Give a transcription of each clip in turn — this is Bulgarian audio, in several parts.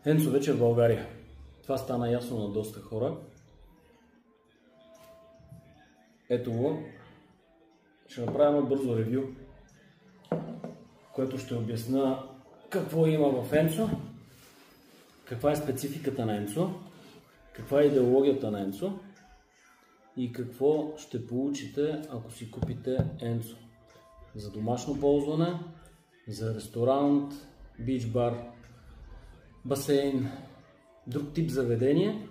Енцо вече в България. Това стана ясно на доста хора. Ето го. Ще направя едно бързо ревю, което ще обясня какво има в Енцо, каква е спецификата на Енцо, каква е идеологията на Енцо и какво ще получите, ако си купите Енцо. За домашно ползване, за ресторант, бич бар, басейн, друг тип заведение,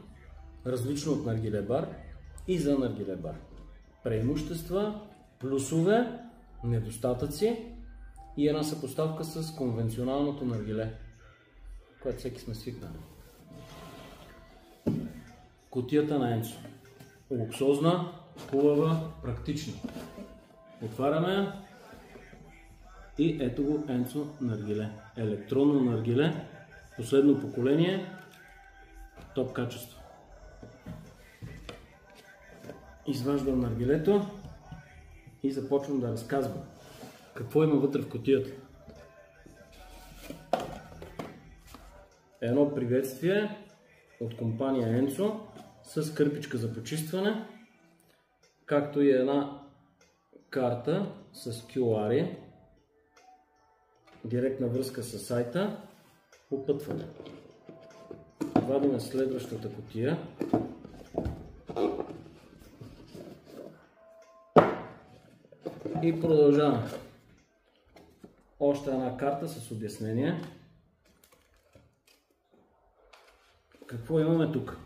различно от наргиле бар и за наргиле бар. Преимущества, плюсове, недостатъци и една съпоставка с конвенционалното наргиле, което всеки сме свикнали. Кутията на Енцо. Луксозна, хубава, практична. Отваряме я и ето го Енцо наргиле. Електронно наргиле, последно поколение, топ качество. Изваждам наргилето и започвам да разказвам какво има вътре в кутията. Едно приветствие от компания Енцо с кърпичка за почистване, както и една карта с QR, директна връзка с сайта, опътване. Вадим следващата кутия. И продължаваме. Още една карта с обяснение. Какво имаме тук?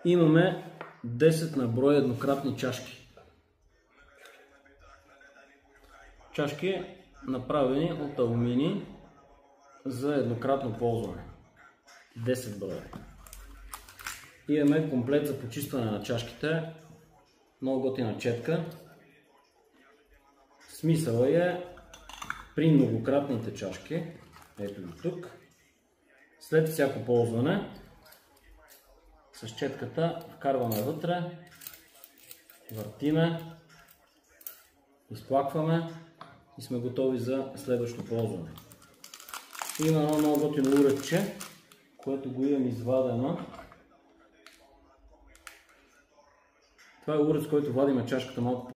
Имаме 10 на брой еднократни чашки. Чашки направени от алуминий за еднократно ползване. 10 броя. Имаме комплект за почистване на чашките. Много готина четка. Смисълът е при многократните чашки, ето ги тук, след всяко ползване с четката вкарваме вътре, въртиме, изплакваме и сме готови за следващо ползване. Има едно много готино уредче, което го имам извадено. Това е уред, с който вадим чашката малко